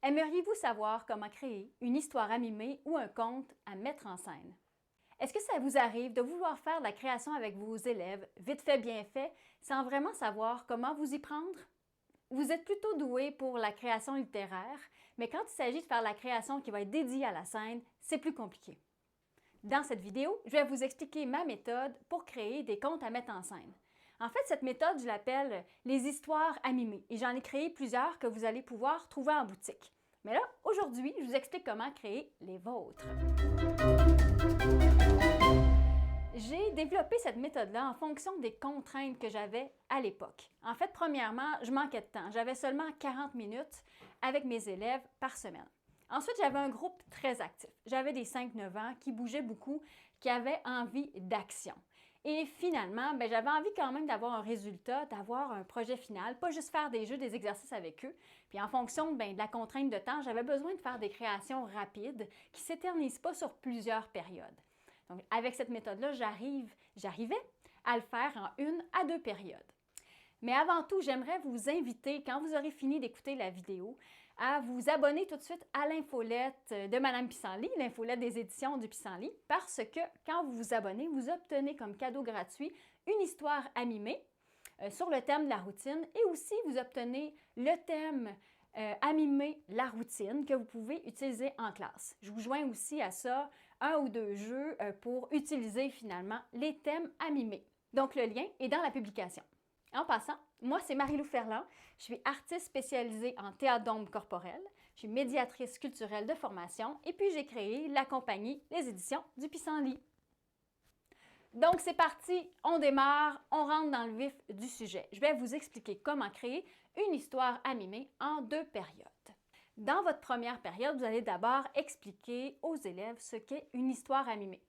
Aimeriez-vous savoir comment créer une histoire à mimer ou un conte à mettre en scène? Est-ce que ça vous arrive de vouloir faire de la création avec vos élèves, vite fait, bien fait, sans vraiment savoir comment vous y prendre? Vous êtes plutôt doué pour la création littéraire, mais quand il s'agit de faire la création qui va être dédiée à la scène, c'est plus compliqué. Dans cette vidéo, je vais vous expliquer ma méthode pour créer des contes à mettre en scène. En fait, cette méthode, je l'appelle les histoires à mimer et j'en ai créé plusieurs que vous allez pouvoir trouver en boutique. Mais là, aujourd'hui, je vous explique comment créer les vôtres. J'ai développé cette méthode-là en fonction des contraintes que j'avais à l'époque. En fait, premièrement, je manquais de temps. J'avais seulement 40 minutes avec mes élèves par semaine. Ensuite, j'avais un groupe très actif. J'avais des 5-9 ans qui bougeaient beaucoup, qui avaient envie d'action. Et finalement, j'avais envie quand même d'avoir un résultat, d'avoir un projet final, pas juste faire des jeux, des exercices avec eux. Puis en fonction de la contrainte de temps, j'avais besoin de faire des créations rapides qui ne s'éternisent pas sur plusieurs périodes. Donc, avec cette méthode-là, j'arrivais à le faire en 1 à 2 périodes. Mais avant tout, j'aimerais vous inviter, quand vous aurez fini d'écouter la vidéo, à vous abonner tout de suite à l'infolette de Madame Pissenlit, l'infolette des éditions du Pissenlit, parce que quand vous vous abonnez, vous obtenez comme cadeau gratuit une histoire à mimer sur le thème de la routine et aussi vous obtenez le thème à mimer la routine que vous pouvez utiliser en classe. Je vous joins aussi à ça 1 ou 2 jeux pour utiliser finalement les thèmes à mimer. Donc le lien est dans la publication. En passant, moi c'est Marie-Lou Ferland, je suis artiste spécialisée en théâtre d'ombre corporelle, je suis médiatrice culturelle de formation et puis j'ai créé la compagnie Les Éditions du Pissenlit. Donc c'est parti, on démarre, on rentre dans le vif du sujet. Je vais vous expliquer comment créer une histoire à mimer en 2 périodes. Dans votre première période, vous allez d'abord expliquer aux élèves ce qu'est une histoire à mimer.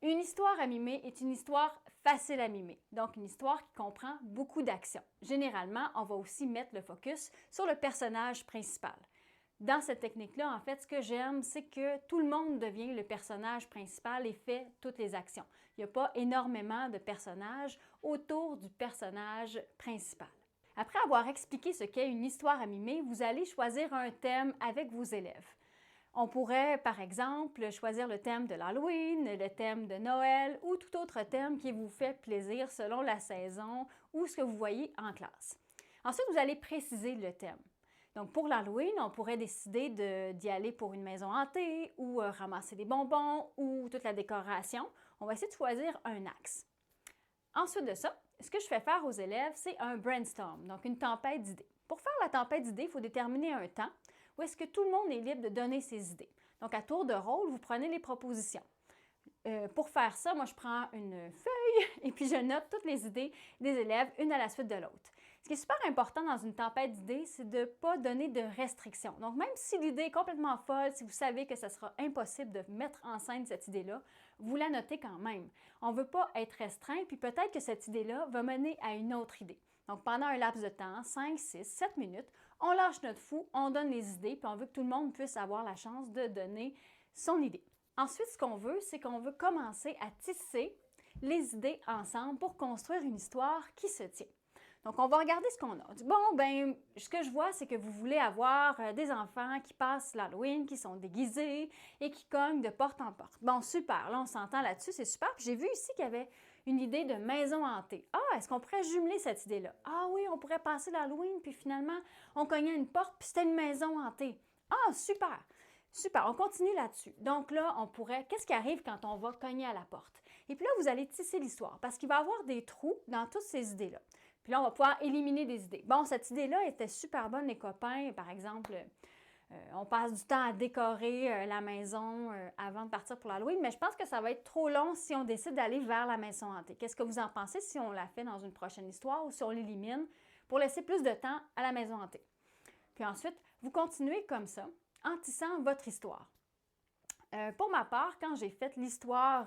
Une histoire à mimer est une histoire facile à mimer, donc une histoire qui comprend beaucoup d'actions. Généralement, on va aussi mettre le focus sur le personnage principal. Dans cette technique-là, en fait, ce que j'aime, c'est que tout le monde devient le personnage principal et fait toutes les actions. Il n'y a pas énormément de personnages autour du personnage principal. Après avoir expliqué ce qu'est une histoire à mimer, vous allez choisir un thème avec vos élèves. On pourrait, par exemple, choisir le thème de l'Halloween, le thème de Noël ou tout autre thème qui vous fait plaisir selon la saison ou ce que vous voyez en classe. Ensuite, vous allez préciser le thème. Donc, pour l'Halloween, on pourrait décider d'y aller pour une maison hantée ou ramasser des bonbons ou toute la décoration. On va essayer de choisir un axe. Ensuite de ça, ce que je fais faire aux élèves, c'est un brainstorm, donc une tempête d'idées. Pour faire la tempête d'idées, il faut déterminer un temps où est-ce que tout le monde est libre de donner ses idées. Donc, à tour de rôle, vous prenez les propositions. Pour faire ça, moi, je prends une feuille et puis je note toutes les idées des élèves, une à la suite de l'autre. Ce qui est super important dans une tempête d'idées, c'est de ne pas donner de restrictions. Donc, même si l'idée est complètement folle, si vous savez que ce sera impossible de mettre en scène cette idée-là, vous la notez quand même. On ne veut pas être restreint, puis peut-être que cette idée-là va mener à une autre idée. Donc, pendant un laps de temps, 5, 6, 7 minutes, on lâche notre fou, on donne les idées, puis on veut que tout le monde puisse avoir la chance de donner son idée. Ensuite, ce qu'on veut, c'est qu'on veut commencer à tisser les idées ensemble pour construire une histoire qui se tient. Donc, on va regarder ce qu'on a. Bon, ce que je vois, c'est que vous voulez avoir des enfants qui passent l'Halloween, qui sont déguisés et qui cognent de porte en porte. Bon, super, là, on s'entend là-dessus, c'est super. Puis j'ai vu ici qu'il y avait une idée de maison hantée. Ah, est-ce qu'on pourrait jumeler cette idée-là? Ah oui, on pourrait passer l'Halloween, puis finalement, on cognait une porte, puis c'était une maison hantée. Ah, super! Super, on continue là-dessus. Donc là, on pourrait, qu'est-ce qui arrive quand on va cogner à la porte? Et puis là, vous allez tisser l'histoire parce qu'il va y avoir des trous dans toutes ces idées-là. Puis là, on va pouvoir éliminer des idées. Bon, cette idée-là était super bonne, les copains. Par exemple, on passe du temps à décorer la maison avant de partir pour l'Halloween, mais je pense que ça va être trop long si on décide d'aller vers la maison hantée. Qu'est-ce que vous en pensez si on la fait dans une prochaine histoire ou si on l'élimine pour laisser plus de temps à la maison hantée? Puis ensuite, vous continuez comme ça, en tissant votre histoire. Pour ma part, quand j'ai fait l'histoire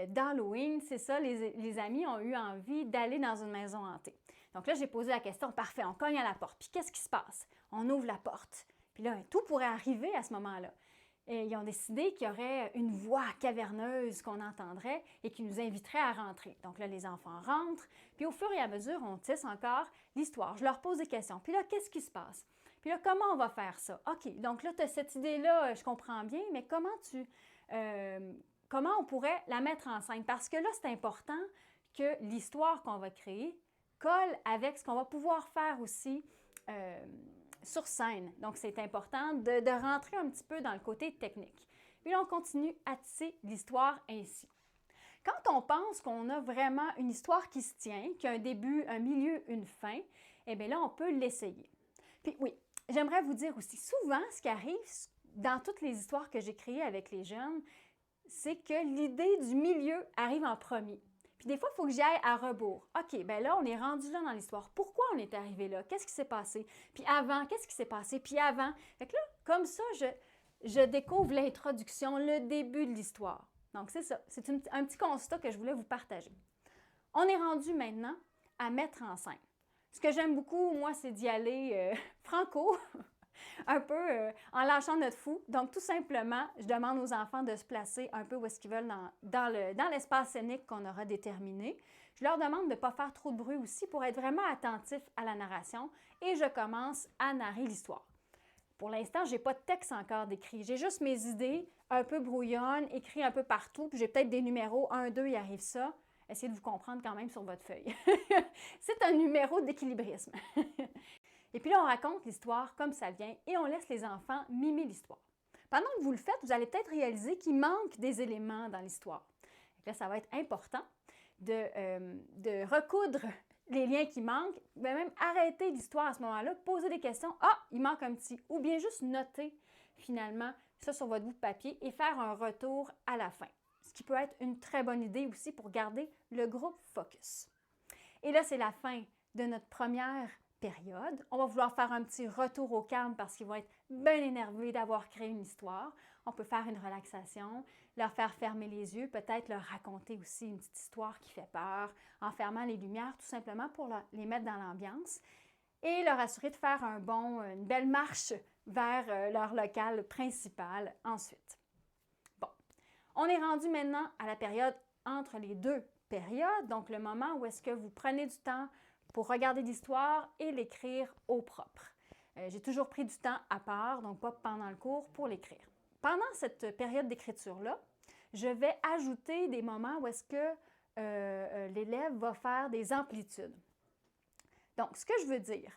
d'Halloween, c'est ça, les amis ont eu envie d'aller dans une maison hantée. Donc là, j'ai posé la question, parfait, on cogne à la porte. Puis qu'est-ce qui se passe? On ouvre la porte. Puis là, tout pourrait arriver à ce moment-là. Et ils ont décidé qu'il y aurait une voix caverneuse qu'on entendrait et qui nous inviterait à rentrer. Donc là, les enfants rentrent, puis au fur et à mesure, on tisse encore l'histoire. Je leur pose des questions. Puis là, qu'est-ce qui se passe? Puis là, comment on va faire ça? OK, donc là, tu as cette idée-là, je comprends bien, mais comment on pourrait la mettre en scène? Parce que là, c'est important que l'histoire qu'on va créer colle avec ce qu'on va pouvoir faire aussi sur scène. Donc, c'est important de rentrer un petit peu dans le côté technique. Puis là, on continue à tisser l'histoire ainsi. Quand on pense qu'on a vraiment une histoire qui se tient, qui a un début, un milieu, une fin, eh bien là, on peut l'essayer. Puis oui, j'aimerais vous dire aussi, souvent, ce qui arrive dans toutes les histoires que j'ai créées avec les jeunes, c'est que l'idée du milieu arrive en premier. Puis des fois, il faut que j'y aille à rebours. OK, bien là, on est rendu là dans l'histoire. Pourquoi on est arrivé là? Qu'est-ce qui s'est passé? Puis avant, qu'est-ce qui s'est passé? Puis avant. Fait que là, comme ça, je découvre l'introduction, le début de l'histoire. Donc, c'est ça. C'est un petit constat que je voulais vous partager. On est rendu maintenant à mettre en scène. Ce que j'aime beaucoup, moi, c'est d'y aller franco, un peu en lâchant notre fou. Donc, tout simplement, je demande aux enfants de se placer un peu où est-ce qu'ils veulent dans l'espace scénique qu'on aura déterminé. Je leur demande de ne pas faire trop de bruit aussi pour être vraiment attentif à la narration et je commence à narrer l'histoire. Pour l'instant, je n'ai pas de texte encore décrit. J'ai juste mes idées un peu brouillonnes, écrites un peu partout, puis j'ai peut-être des numéros 1, 2, il arrive ça. Essayez de vous comprendre quand même sur votre feuille. C'est un numéro d'équilibrisme. Et puis là, on raconte l'histoire comme ça vient et on laisse les enfants mimer l'histoire. Pendant que vous le faites, vous allez peut-être réaliser qu'il manque des éléments dans l'histoire. Là, ça va être important de recoudre les liens qui manquent, même arrêter l'histoire à ce moment-là, poser des questions. Ah, il manque un petit. Ou bien juste noter finalement ça sur votre bout de papier et faire un retour à la fin. Ce qui peut être une très bonne idée aussi pour garder le groupe focus. Et là, c'est la fin de notre première période. On va vouloir faire un petit retour au calme parce qu'ils vont être bien énervés d'avoir créé une histoire. On peut faire une relaxation, leur faire fermer les yeux, peut-être leur raconter aussi une petite histoire qui fait peur, en fermant les lumières tout simplement pour les mettre dans l'ambiance et leur assurer de faire une belle marche vers leur local principal ensuite. Bon, on est rendu maintenant à la période entre les deux périodes, donc le moment où est-ce que vous prenez du temps pour regarder l'histoire et l'écrire au propre. J'ai toujours pris du temps à part, donc pas pendant le cours, pour l'écrire. Pendant cette période d'écriture-là, je vais ajouter des moments où est-ce que l'élève va faire des amplitudes. Donc, ce que je veux dire,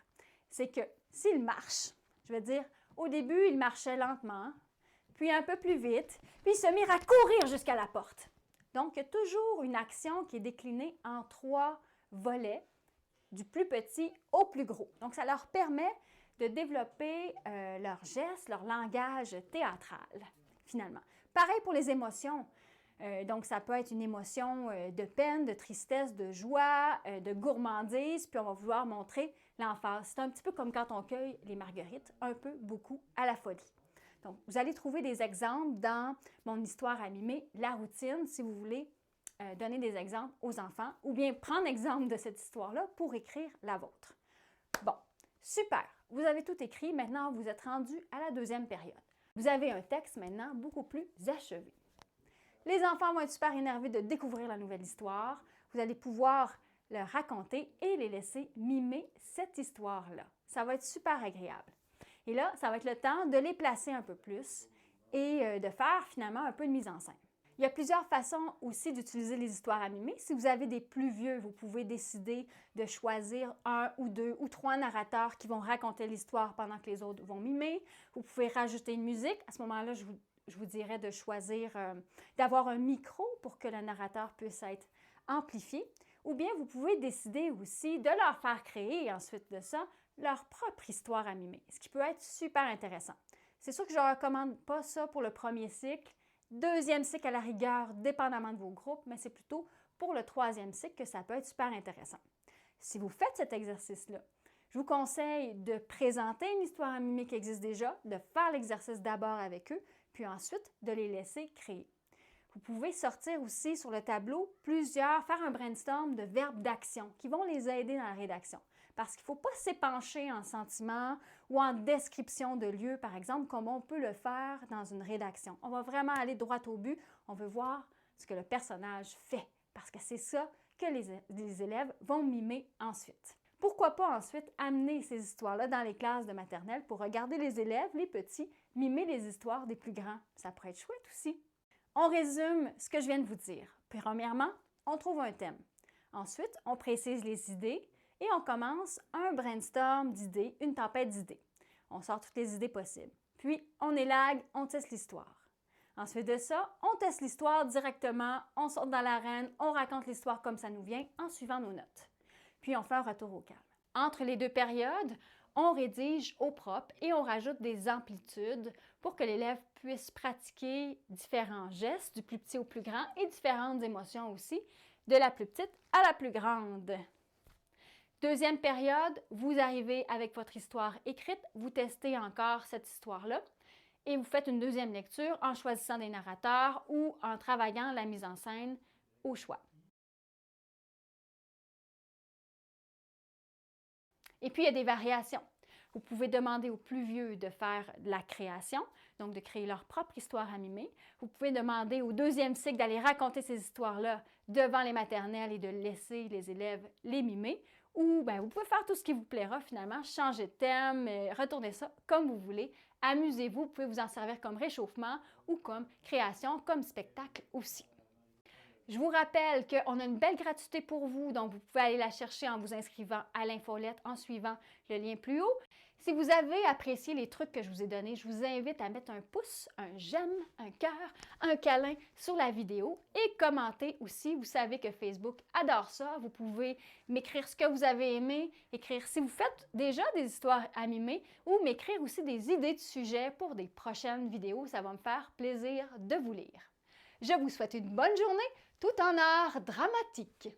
c'est que s'il marche, je vais dire, au début, il marchait lentement, puis un peu plus vite, puis il se mit à courir jusqu'à la porte. Donc, il y a toujours une action qui est déclinée en 3 volets, du plus petit au plus gros. Donc, ça leur permet de développer leurs gestes, leur langage théâtral, finalement. Pareil pour les émotions. Donc, ça peut être une émotion de peine, de tristesse, de joie, de gourmandise, puis on va vouloir montrer l'emphase. C'est un petit peu comme quand on cueille les marguerites, un peu, beaucoup, à la folie. Donc, vous allez trouver des exemples dans mon histoire à mimer, la routine, si vous voulez donner des exemples aux enfants ou bien prendre exemple de cette histoire-là pour écrire la vôtre. Bon, super! Vous avez tout écrit. Maintenant, vous êtes rendu à la deuxième période. Vous avez un texte maintenant beaucoup plus achevé. Les enfants vont être super énervés de découvrir la nouvelle histoire. Vous allez pouvoir leur raconter et les laisser mimer cette histoire-là. Ça va être super agréable. Et là, ça va être le temps de les placer un peu plus et de faire finalement un peu de mise en scène. Il y a plusieurs façons aussi d'utiliser les histoires à mimer. Si vous avez des plus vieux, vous pouvez décider de choisir 1 ou 2 ou 3 narrateurs qui vont raconter l'histoire pendant que les autres vont mimer. Vous pouvez rajouter une musique. À ce moment-là, je vous dirais de choisir, d'avoir un micro pour que le narrateur puisse être amplifié. Ou bien vous pouvez décider aussi de leur faire créer ensuite de ça leur propre histoire à mimer, ce qui peut être super intéressant. C'est sûr que je ne recommande pas ça pour le premier cycle. Deuxième cycle à la rigueur, dépendamment de vos groupes, mais c'est plutôt pour le troisième cycle que ça peut être super intéressant. Si vous faites cet exercice-là, je vous conseille de présenter une histoire à mimer qui existe déjà, de faire l'exercice d'abord avec eux, puis ensuite de les laisser créer. Vous pouvez sortir aussi sur le tableau faire un brainstorm de verbes d'action qui vont les aider dans la rédaction. Parce qu'il ne faut pas s'épancher en sentiments ou en description de lieux, par exemple, comme on peut le faire dans une rédaction. On va vraiment aller droit au but. On veut voir ce que le personnage fait, parce que c'est ça que les élèves vont mimer ensuite. Pourquoi pas ensuite amener ces histoires-là dans les classes de maternelle pour regarder les élèves, les petits, mimer les histoires des plus grands. Ça pourrait être chouette aussi. On résume ce que je viens de vous dire. Premièrement, on trouve un thème. Ensuite, on précise les idées et on commence un brainstorm d'idées, une tempête d'idées. On sort toutes les idées possibles. Puis, on élague, on teste l'histoire. Ensuite de ça, on teste l'histoire directement, on sort dans l'arène, on raconte l'histoire comme ça nous vient en suivant nos notes. Puis, on fait un retour au calme. Entre les deux périodes, on rédige au propre et on rajoute des amplitudes pour que l'élève puisse pratiquer différents gestes, du plus petit au plus grand, et différentes émotions aussi, de la plus petite à la plus grande. Deuxième période, vous arrivez avec votre histoire écrite, vous testez encore cette histoire-là et vous faites une deuxième lecture en choisissant des narrateurs ou en travaillant la mise en scène au choix. Et puis, il y a des variations. Vous pouvez demander aux plus vieux de faire de la création, donc de créer leur propre histoire à mimer. Vous pouvez demander au deuxième cycle d'aller raconter ces histoires-là devant les maternelles et de laisser les élèves les mimer. Ou bien, vous pouvez faire tout ce qui vous plaira finalement, changer de thème, retourner ça comme vous voulez. Amusez-vous, vous pouvez vous en servir comme réchauffement ou comme création, comme spectacle aussi. Je vous rappelle qu'on a une belle gratuité pour vous, donc vous pouvez aller la chercher en vous inscrivant à l'infolette en suivant le lien plus haut. Si vous avez apprécié les trucs que je vous ai donnés, je vous invite à mettre un pouce, un j'aime, un cœur, un câlin sur la vidéo et commenter aussi. Vous savez que Facebook adore ça. Vous pouvez m'écrire ce que vous avez aimé, écrire si vous faites déjà des histoires à mimer ou m'écrire aussi des idées de sujets pour des prochaines vidéos. Ça va me faire plaisir de vous lire. Je vous souhaite une bonne journée tout en art dramatique.